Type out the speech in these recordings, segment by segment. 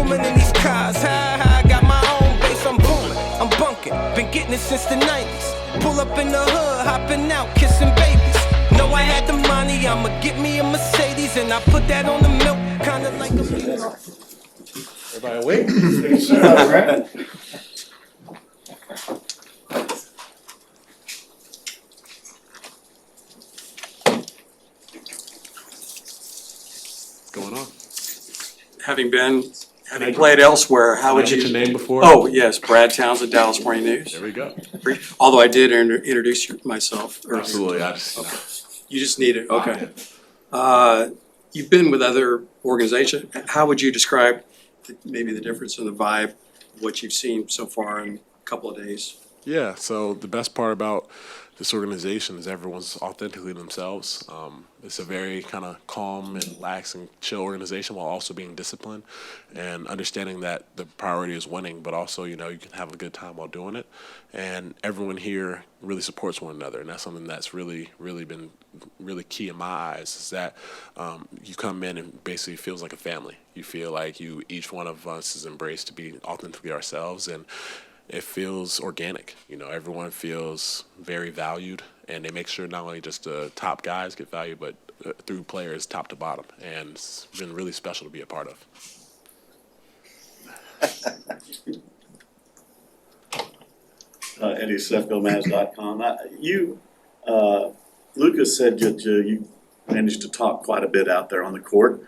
zooming in these cars. Ha ha, got my own base, I'm booming, I'm bunking. Been getting it since the 90s. Pull up in the hood, hopping out, kissing babies. Know I had the money, I'ma get me a Mercedes, and I put that on the milk, kinda like a. Everybody awake? What's going on? Having played elsewhere, how would Did I you? get your name before? Oh, yes, Brad Townsend, Dallas Morning News. There we go. Although I did introduce myself earlier. Absolutely. You just need it, okay. You've been with other organizations. How would you describe maybe the difference in the vibe, what you've seen so far in a couple of days? Yeah, so the best part about this organization is everyone's authentically themselves. It's a very kind of calm and relaxed and chill organization while also being disciplined and understanding that the priority is winning, but also, you know, you can have a good time while doing it. And everyone here really supports one another, and that's something that's really been really key in my eyes, is that you come in and basically feels like a family. You feel like each one of us is embraced to be authentically ourselves, and it feels organic. You know, everyone feels very valued, and they make sure not only just the top guys get valued, but through players top to bottom. And it's been really special to be a part of. Eddie, SethGomez.com. Lucas said that you managed to talk quite a bit out there on the court.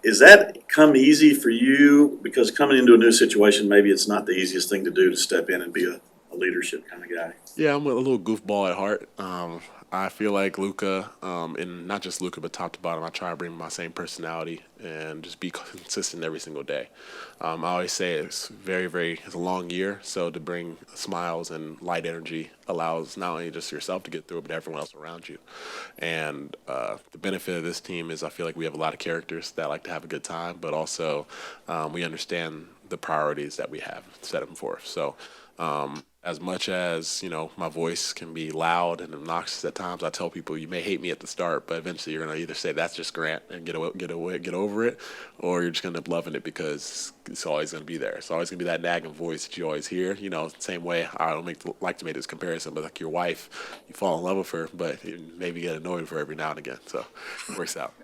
Is that come easy for you? Because coming into a new situation, maybe it's not the easiest thing to do to step in and be a leadership kind of guy. Yeah, I'm a little goofball at heart. I feel like Luka, and not just Luka, but top to bottom, I try to bring my same personality and just be consistent every single day. I always say it's it's a long year, so to bring smiles and light energy allows not only just yourself to get through it, but everyone else around you. And the benefit of this team is I feel like we have a lot of characters that like to have a good time, but also we understand the priorities that we have set them for. So as much as, you know, my voice can be loud and obnoxious at times, I tell people you may hate me at the start, but eventually you're going to either say that's just Grant and get over it, or you're just going to end up loving it because it's always going to be there. It's always going to be that nagging voice that you always hear. You know, same way I don't like to make this comparison, but like your wife, you fall in love with her, but you maybe get annoyed with her every now and again. So it works out.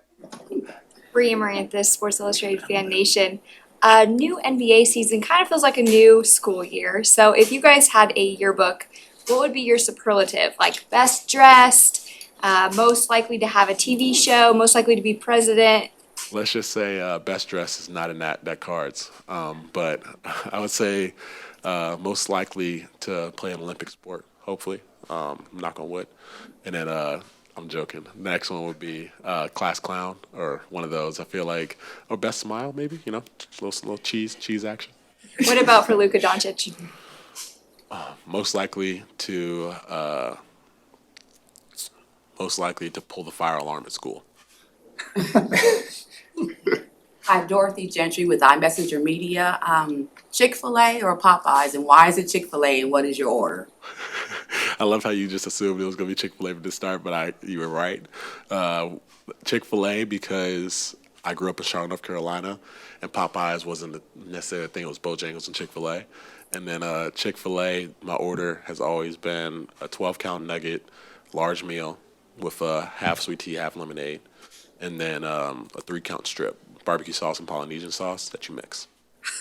Bree Amaranthus, Sports Illustrated Fan Nation. A new NBA season kind of feels like a new school year. So if you guys had a yearbook, what would be your superlative? Like best dressed, most likely to have a TV show, most likely to be president? Let's just say best dressed is not in that cards. But I would say most likely to play an Olympic sport, hopefully. Knock on wood. And then I'm joking. The next one would be class clown or one of those. I feel like, or best smile maybe, you know, little cheese action. What about for Luka Doncic? Most likely to pull the fire alarm at school. Hi, Dorothy Gentry with iMessenger Media. Chick-fil-A or Popeyes, and why is it Chick-fil-A, and what is your order? I love how you just assumed it was going to be Chick-fil-A from the start, but you were right. Chick-fil-A because I grew up in Charlotte, North Carolina, and Popeyes wasn't necessarily a thing. It was Bojangles and Chick-fil-A. And then Chick-fil-A, my order has always been a 12-count nugget, large meal with half sweet tea, half lemonade, and then a 3-count strip, barbecue sauce and Polynesian sauce that you mix.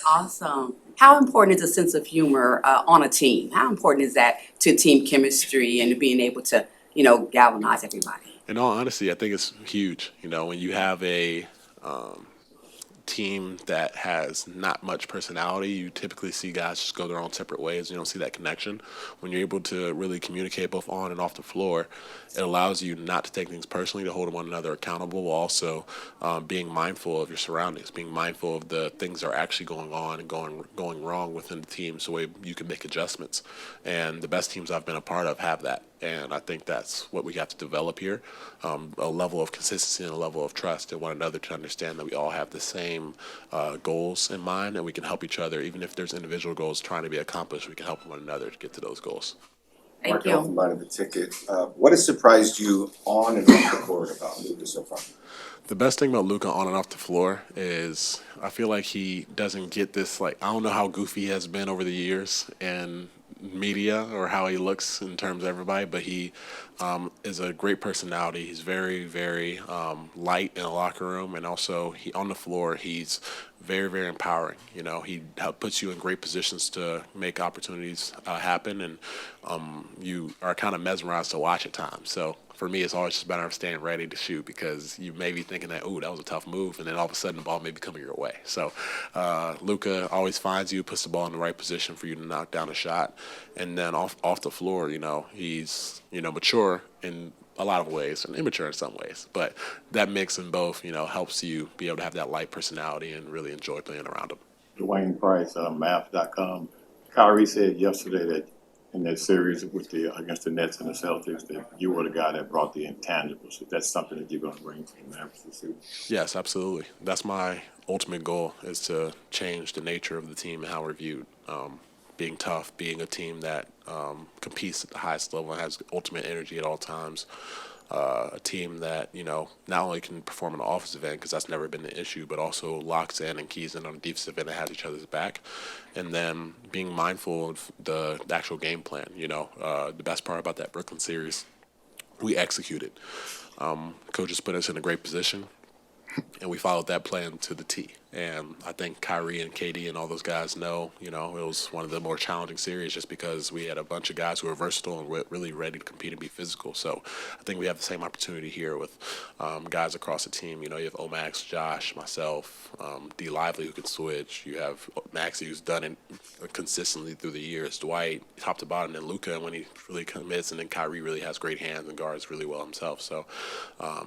Awesome. How important is a sense of humor on a team? How important is that to team chemistry and being able to, you know, galvanize everybody? In all honesty, I think it's huge. You know, when you have a team that has not much personality, you typically see guys just go their own separate ways. You don't see that connection. When you're able to really communicate both on and off the floor, it allows you not to take things personally, to hold one another accountable, while also being mindful of your surroundings, being mindful of the things that are actually going on and going wrong within the team, so you can make adjustments. And the best teams I've been a part of have that. And I think that's what we have to develop here, a level of consistency and a level of trust in one another to understand that we all have the same goals in mind, and we can help each other. Even if there's individual goals trying to be accomplished, we can help one another to get to those goals. Thank Mark you. Elfenbein of the Ticket. What has surprised you on and off the court about Luka so far? The best thing about Luka on and off the floor is I feel like he doesn't get this, like, I don't know how goofy he has been over the years in media or how he looks in terms of everybody, but he is a great personality. He's very, very light in the locker room, and also he on the floor, he's very, very empowering. You know, he puts you in great positions to make opportunities happen, and you are kind of mesmerized to watch at times. So for me, it's always just a matter of staying ready to shoot because you may be thinking that, oh, that was a tough move, and then all of a sudden the ball may be coming your way. So Luka always finds you, puts the ball in the right position for you to knock down a shot, and then off the floor, you know, he's mature in a lot of ways and immature in some ways, but that mix in both, helps you be able to have that light personality and really enjoy playing around him. Dwayne Price, math.com. Kyrie said yesterday that in that series with against the Nets and the Celtics that you were the guy that brought the intangibles. If that's something that you're going to bring to the Mavericks this season. Yes, absolutely. That's my ultimate goal, is to change the nature of the team and how we're viewed. Being tough, being a team that competes at the highest level and has ultimate energy at all times. A team that, not only can perform on the offensive end, because that's never been an issue, but also locks in and keys in on the defensive end and has each other's back. And then being mindful of the actual game plan. The best part about that Brooklyn series, we executed. Coaches put us in a great position, and we followed that plan to the T. And I think Kyrie and KD and all those guys know, it was one of the more challenging series just because we had a bunch of guys who were versatile and really ready to compete and be physical. So I think we have the same opportunity here with guys across the team. You have Omax, Josh, myself, D. Lively, who can switch. You have Maxey, who's done it consistently through the years. Dwight, top to bottom, and Luka when he really commits. And then Kyrie really has great hands and guards really well himself. So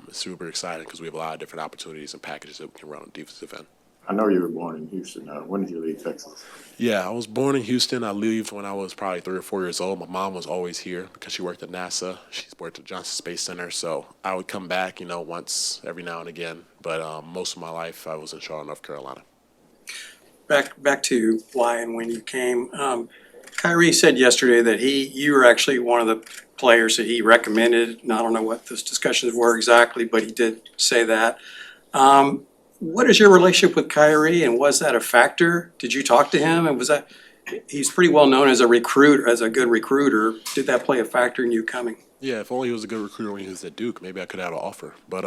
it's super exciting because we have a lot of different opportunities and packages that we can run on the defensive end. I know you were born in Houston. When did you leave Texas? Yeah, I was born in Houston. I left when I was probably 3 or 4 years old. My mom was always here because she worked at NASA. She worked at Johnson Space Center. So I would come back, once every now and again. But most of my life I was in Charlotte, North Carolina. Back to why and when you came. Kyrie said yesterday that you were actually one of the players that he recommended. And I don't know what those discussions were exactly, but he did say that. What is your relationship with Kyrie, and was that a factor? Did you talk to him, and he's pretty well known as a good recruiter. Did that play a factor in you coming? Yeah, if only he was a good recruiter when he was at Duke, maybe I could have had an offer. But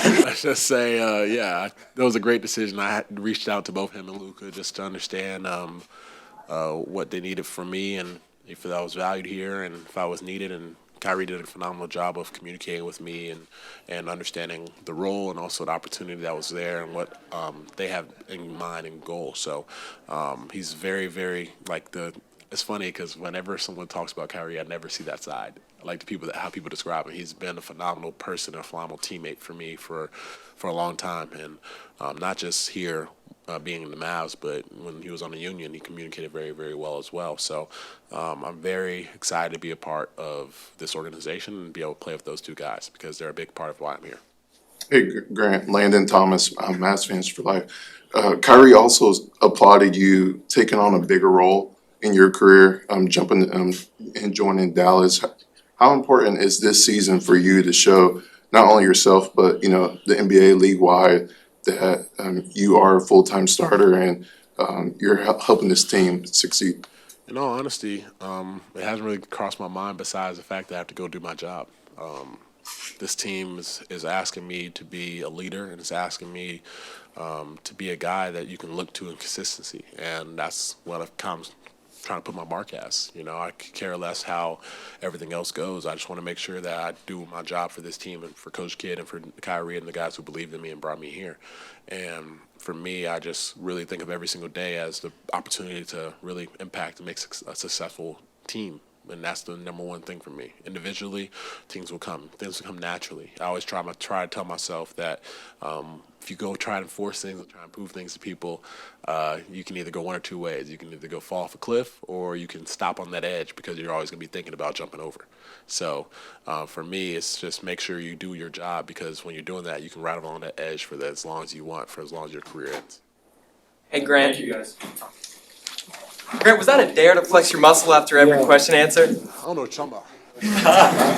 let's just say, that was a great decision. I had reached out to both him and Luka just to understand what they needed from me and if I was valued here and if I was needed. And Kyrie did a phenomenal job of communicating with me and understanding the role and also the opportunity that was there and what they have in mind and goal. So he's very, very it's funny because whenever someone talks about Kyrie, I never see that side. I like how people describe him. He's been a phenomenal person, a phenomenal teammate for me for a long time, and not just here being in the Mavs, but when he was on the Union, he communicated very, very well as well. So I'm very excited to be a part of this organization and be able to play with those two guys because they're a big part of why I'm here. Hey, Grant, Landon Thomas, Mavs fans for life. Kyrie also applauded you taking on a bigger role in your career, jumping and joining Dallas. How important is this season for you to show not only yourself, but, the NBA league-wide that you are a full-time starter and you're helping this team succeed? In all honesty, it hasn't really crossed my mind besides the fact that I have to go do my job. This team is asking me to be a leader, and it's asking me to be a guy that you can look to in consistency, and that's what I've come trying to put my mark as. I could care less how everything else goes. I just want to make sure that I do my job for this team and for Coach Kidd and for Kyrie and the guys who believed in me and brought me here. And for me, I just really think of every single day as the opportunity to really impact and make a successful team. And that's the number one thing for me. Individually, things will come naturally. I always try to tell myself that if you go try and force things or try and prove things to people, you can either go one or two ways. You can either go fall off a cliff or you can stop on that edge because you're always going to be thinking about jumping over. So for me, it's just make sure you do your job because when you're doing that, you can ride along that edge for as long as you want, for as long as your career ends. Hey, Grant. Thank you, guys. Grant, was that a dare to flex your muscle after every question answered? I don't know what you're talking about.